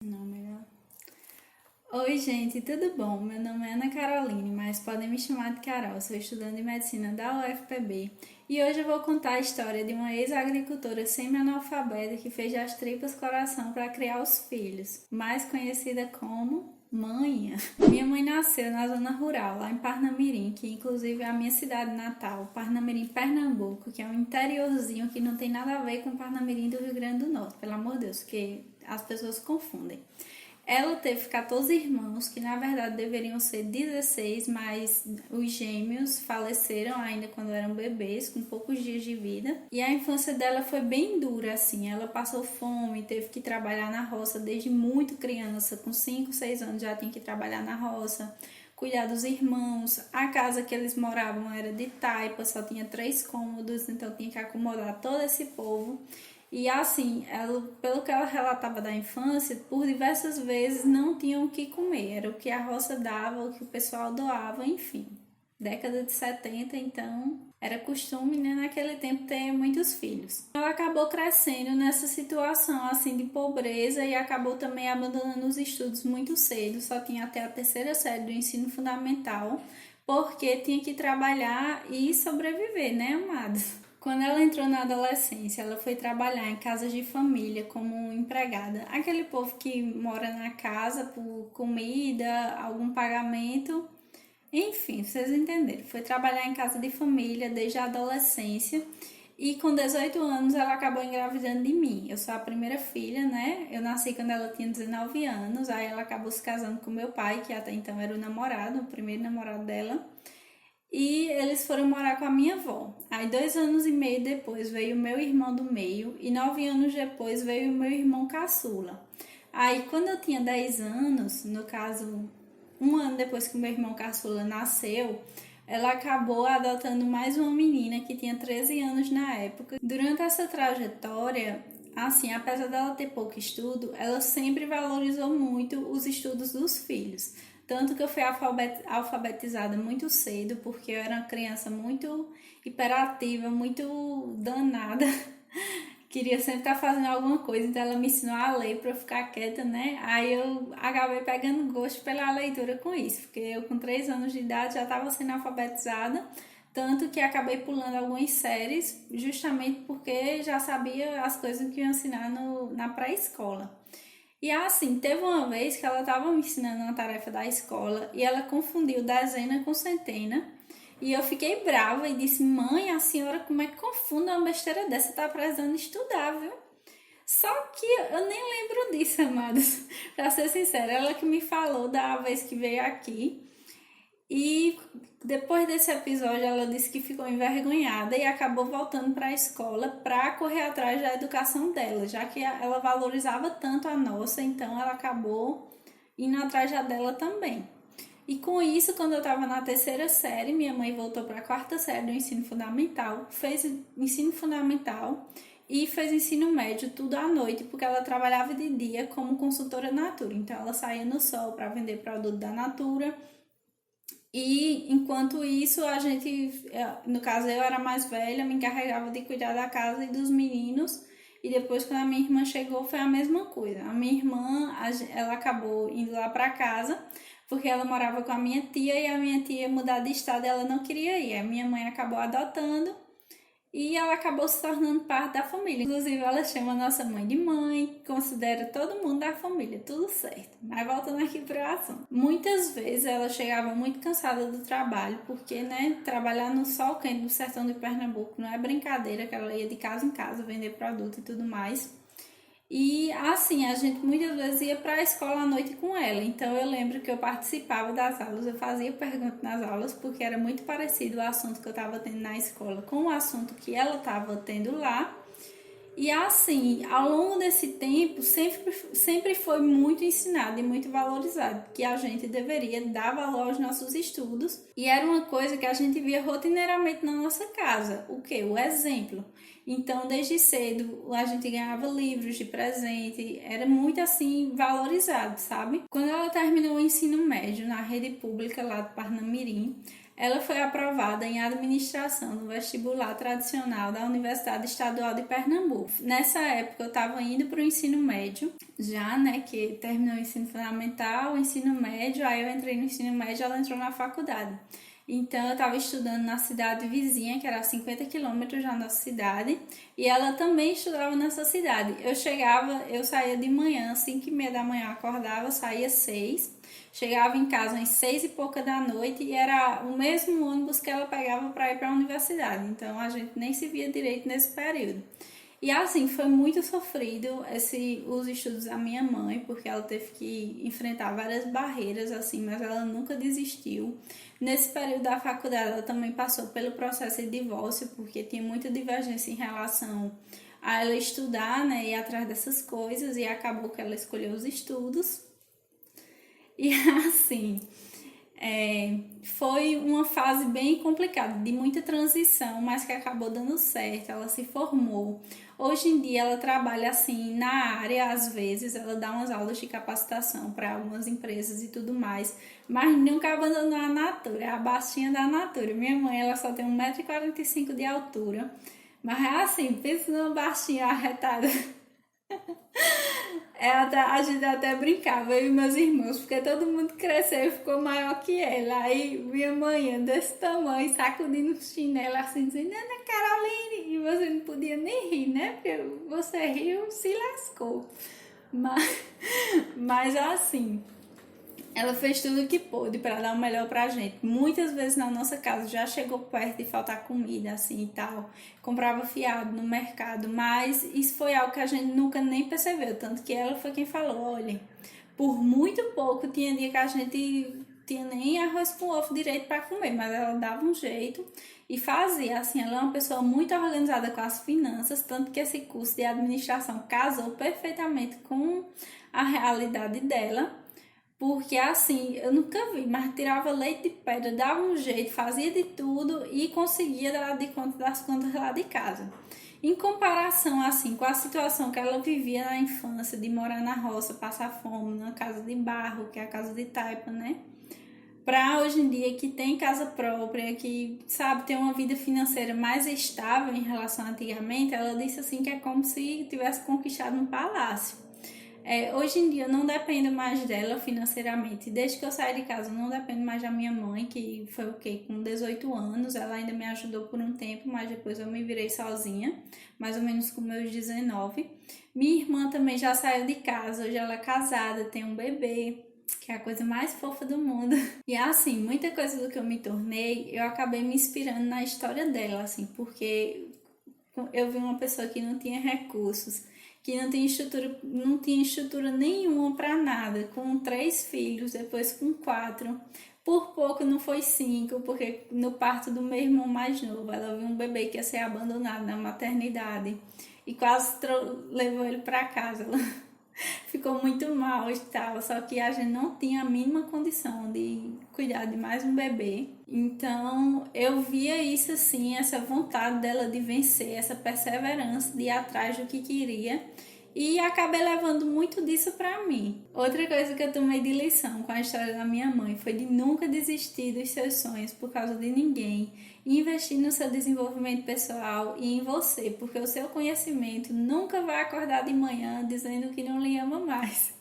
Não, melhor. Oi, gente, tudo bom? Meu nome é Ana Caroline, mas podem me chamar de Carol. Sou estudante de medicina da UFPB e hoje eu vou contar a história de uma ex-agricultora semi-analfabeta que fez das tripas coração para criar os filhos, mais conhecida como Mãinha. Minha mãe nasceu na zona rural, lá em Parnamirim, que inclusive é a minha cidade natal, Parnamirim, Pernambuco, que é um interiorzinho que não tem nada a ver com Parnamirim do Rio Grande do Norte, pelo amor de Deus, que as pessoas confundem. Ela teve 14 irmãos, que na verdade deveriam ser 16, mas os gêmeos faleceram ainda quando eram bebês, com poucos dias de vida. E a infância dela foi bem dura, assim. Ela passou fome, teve que trabalhar na roça desde muito criança, com 5, 6 anos já tinha que trabalhar na roça, cuidar dos irmãos. A casa que eles moravam era de taipa, só tinha 3 cômodos, então tinha que acomodar todo esse povo. E assim, pelo que ela relatava da infância, por diversas vezes não tinham o que comer, era o que a roça dava, o que o pessoal doava, enfim. Década de 70, então, era costume, né, naquele tempo ter muitos filhos. Ela acabou crescendo nessa situação assim de pobreza e acabou também abandonando os estudos muito cedo, só tinha até a terceira série do ensino fundamental, porque tinha que trabalhar e sobreviver, né, amados? Quando ela entrou na adolescência, ela foi trabalhar em casas de família como empregada. Aquele povo que mora na casa por comida, algum pagamento, enfim, vocês entenderam. Foi trabalhar em casa de família desde a adolescência e com 18 anos ela acabou engravidando de mim. Eu sou a primeira filha, né? Eu nasci quando ela tinha 19 anos, aí ela acabou se casando com meu pai, que até então era o namorado, o primeiro namorado dela. E eles foram morar com a minha avó. Aí 2 anos e meio depois veio o meu irmão do meio e 9 anos depois veio o meu irmão caçula. Aí quando eu tinha 10 anos, no caso, um ano depois que o meu irmão caçula nasceu, ela acabou adotando mais uma menina que tinha 13 anos na época. Durante essa trajetória, assim, apesar dela ter pouco estudo, ela sempre valorizou muito os estudos dos filhos. Tanto que eu fui alfabetizada muito cedo, porque eu era uma criança muito hiperativa, muito danada. Queria sempre estar fazendo alguma coisa, então ela me ensinou a ler para eu ficar quieta, né? Aí eu acabei pegando gosto pela leitura com isso, porque eu com 3 anos de idade já estava sendo alfabetizada, tanto que acabei pulando algumas séries, justamente porque já sabia as coisas que iam ensinar na pré-escola. E assim, teve uma vez que ela estava me ensinando uma tarefa da escola e ela confundiu dezena com centena. E eu fiquei brava e disse: Mãe, a senhora como é que confunde uma besteira dessa? Tá precisando estudar, viu? Só que eu nem lembro disso, amados. Pra ser sincera, ela que me falou da vez que veio aqui. E depois desse episódio, ela disse que ficou envergonhada e acabou voltando para a escola para correr atrás da educação dela, já que ela valorizava tanto a nossa, então ela acabou indo atrás da dela também. E com isso, quando eu estava na terceira série, minha mãe voltou para a quarta série do ensino fundamental, fez ensino fundamental e fez ensino médio tudo à noite, porque ela trabalhava de dia como consultora Natura. Então ela saía no sol para vender produto da Natura e enquanto isso, a gente, no caso eu era mais velha, me encarregava de cuidar da casa e dos meninos. E depois, quando a minha irmã chegou, foi a mesma coisa. A minha irmã, ela acabou indo lá para casa, porque ela morava com a minha tia e a minha tia ia mudar de estado e ela não queria ir. A minha mãe acabou adotando e ela acabou se tornando parte da família. Inclusive, ela chama a nossa mãe de mãe, considera todo mundo da família, tudo certo. Mas voltando aqui para o assunto. Muitas vezes ela chegava muito cansada do trabalho, porque, né, trabalhar no sol quente do sertão de Pernambuco não é brincadeira, que ela ia de casa em casa vender produto e tudo mais. E assim, a gente muitas vezes ia para a escola à noite com ela. Então eu lembro que eu participava das aulas, eu fazia perguntas nas aulas, porque era muito parecido o assunto que eu estava tendo na escola com o assunto que ela estava tendo lá. E assim, ao longo desse tempo, sempre foi muito ensinado e muito valorizado que a gente deveria dar valor aos nossos estudos. E era uma coisa que a gente via rotineiramente na nossa casa. O quê? O exemplo. Então, desde cedo, a gente ganhava livros de presente, era muito assim valorizado, sabe? Quando ela terminou o ensino médio na rede pública lá do Parnamirim, ela foi aprovada em administração no vestibular tradicional da Universidade Estadual de Pernambuco. Nessa época eu estava indo para o ensino médio, já, né, que terminou o ensino fundamental, o ensino médio, aí eu entrei no ensino médio, ela entrou na faculdade. Então, eu estava estudando na cidade vizinha, que era a 50 quilômetros da nossa cidade, e ela também estudava nessa cidade. Eu saía de manhã, 5h30 da manhã, acordava, saía 6, chegava em casa às 6 e pouca da noite, e era o mesmo ônibus que ela pegava para ir para a universidade. Então, a gente nem se via direito nesse período. E assim, foi muito sofrido os estudos da minha mãe, porque ela teve que enfrentar várias barreiras, assim, mas ela nunca desistiu. Nesse período da faculdade, ela também passou pelo processo de divórcio, porque tinha muita divergência em relação a ela estudar, né, e ir atrás dessas coisas, e acabou que ela escolheu os estudos. E assim, foi uma fase bem complicada, de muita transição, mas que acabou dando certo, ela se formou. Hoje em dia ela trabalha assim na área, às vezes, ela dá umas aulas de capacitação para algumas empresas e tudo mais, mas nunca abandonou a Natura, é a baixinha da Natura. Minha mãe, ela só tem 1,45 m de altura, mas é assim, pensa numa baixinha arretada. A gente até brincava, eu e meus irmãos, porque todo mundo cresceu e ficou maior que ela. Aí minha mãe desse tamanho, sacudindo o chinelo assim, dizendo, Ana Caroline, e você não podia nem rir, né? Porque você riu, se lascou. Mas assim, ela fez tudo o que pôde para dar o melhor pra gente. Muitas vezes na nossa casa já chegou perto de faltar comida, assim e tal. Comprava fiado no mercado, mas isso foi algo que a gente nunca nem percebeu. Tanto que ela foi quem falou, olha, por muito pouco tinha dia que a gente tinha nem arroz com ovo direito para comer, mas ela dava um jeito e fazia. Assim, ela é uma pessoa muito organizada com as finanças, tanto que esse curso de administração casou perfeitamente com a realidade dela. Porque assim, eu nunca vi, mas tirava leite de pedra, dava um jeito, fazia de tudo e conseguia dar de conta das contas lá de casa. Em comparação assim com a situação que ela vivia na infância, de morar na roça, passar fome, numa casa de barro, que é a casa de taipa, né? Para hoje em dia que tem casa própria, que sabe, tem uma vida financeira mais estável em relação a antigamente, ela disse assim que é como se tivesse conquistado um palácio. Hoje em dia eu não dependo mais dela financeiramente. Desde que eu saí de casa, eu não dependo mais da minha mãe, que foi o quê? Com 18 anos. Ela ainda me ajudou por um tempo, mas depois eu me virei sozinha, mais ou menos com meus 19. Minha irmã também já saiu de casa, hoje ela é casada, tem um bebê, que é a coisa mais fofa do mundo. E assim, muita coisa do que eu me tornei, eu acabei me inspirando na história dela, assim, porque eu vi uma pessoa que não tinha recursos, que não tinha estrutura nenhuma para nada, com 3 filhos, depois com 4. Por pouco não foi 5, porque no parto do meu irmão mais novo, ela viu um bebê que ia ser abandonado na maternidade e quase levou ele para casa. Ela ficou muito mal e tal, só que a gente não tinha a mínima condição de cuidar de mais um bebê. Então eu via isso assim, essa vontade dela de vencer, essa perseverança de ir atrás do que queria, e acabei levando muito disso pra mim. Outra coisa que eu tomei de lição com a história da minha mãe foi de nunca desistir dos seus sonhos por causa de ninguém, e investir no seu desenvolvimento pessoal e em você, porque o seu conhecimento nunca vai acordar de manhã dizendo que não lhe ama mais.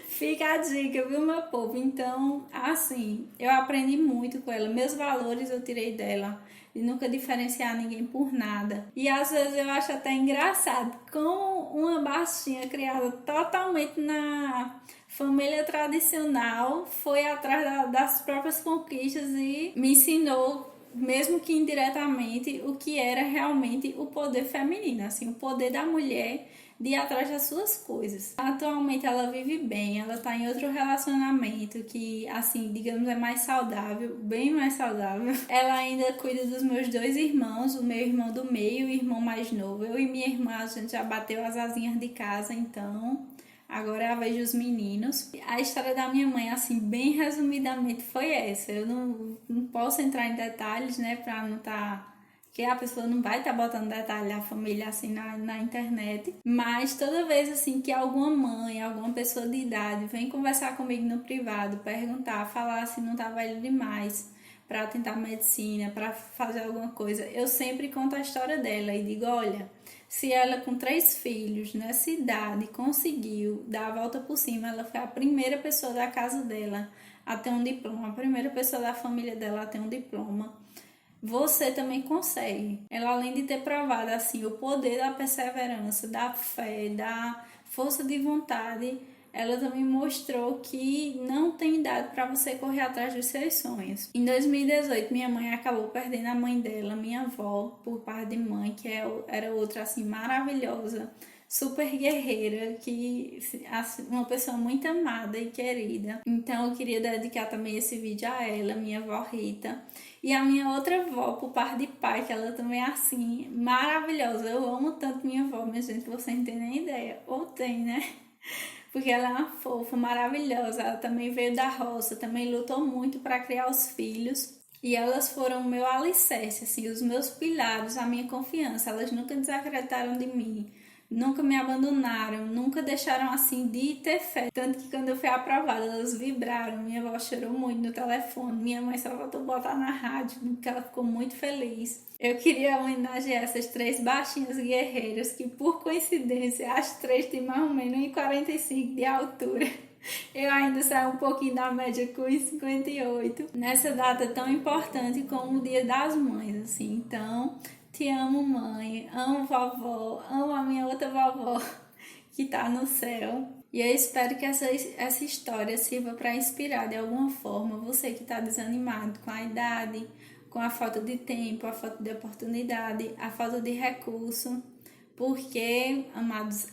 Fica a dica, viu, meu povo? Então, assim, eu aprendi muito com ela. Meus valores eu tirei dela, de nunca diferenciar ninguém por nada. E às vezes eu acho até engraçado como uma baixinha criada totalmente na família tradicional foi atrás das próprias conquistas e me ensinou, mesmo que indiretamente, o que era realmente o poder feminino, assim, o poder da mulher de ir atrás das suas coisas. Atualmente ela vive bem, ela tá em outro relacionamento que, assim, digamos, é mais saudável, bem mais saudável. Ela ainda cuida dos meus 2 irmãos, o meu irmão do meio e o irmão mais novo. Eu e minha irmã, a gente já bateu as asinhas de casa, então agora é a vez dos meninos. A história da minha mãe, assim, bem resumidamente, foi essa. Eu não posso entrar em detalhes, né, pra não que a pessoa não vai estar botando detalhe da família assim na internet, mas toda vez assim que alguma mãe, alguma pessoa de idade vem conversar comigo no privado, perguntar, falar se não tá velho demais, para tentar medicina, para fazer alguma coisa, eu sempre conto a história dela e digo, olha, se ela com 3 filhos nessa idade conseguiu dar a volta por cima, ela foi a primeira pessoa da casa dela a ter um diploma, a primeira pessoa da família dela a ter um diploma, você também consegue. Ela, além de ter provado assim o poder da perseverança, da fé, da força de vontade, ela também mostrou que não tem idade para você correr atrás dos seus sonhos. Em 2018, minha mãe acabou perdendo a mãe dela, minha avó, por parte de mãe, que era outra assim maravilhosa, super guerreira, que assim, uma pessoa muito amada e querida. Então eu queria dedicar também esse vídeo a ela, minha avó Rita, e a minha outra avó, por parte de pai, que ela também é assim, maravilhosa. Eu amo tanto minha avó, minha gente, você não tem nem ideia. Ou tem, né? Porque ela é uma fofa, maravilhosa. Ela também veio da roça, também lutou muito para criar os filhos. E elas foram o meu alicerce, assim, os meus pilares, a minha confiança. Elas nunca desacreditaram de mim, nunca me abandonaram, nunca deixaram assim de ter fé. Tanto que quando eu fui aprovada, elas vibraram. Minha avó chorou muito no telefone. Minha mãe só voltou a botar na rádio, porque ela ficou muito feliz. Eu queria homenagear essas 3 baixinhas guerreiras, que por coincidência as 3 têm mais ou menos 1,45 de altura. Eu ainda saio um pouquinho da média com 1,58. Nessa data tão importante como o Dia das Mães, assim. Então, te amo, mãe. Amo vovó. Amo a minha outra vovó que tá no céu. E eu espero que essa história sirva para inspirar de alguma forma você que está desanimado com a idade, com a falta de tempo, a falta de oportunidade, a falta de recurso. Porque, amados,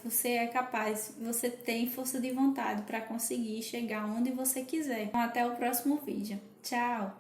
você é capaz, você tem força de vontade para conseguir chegar onde você quiser. Então, até o próximo vídeo. Tchau!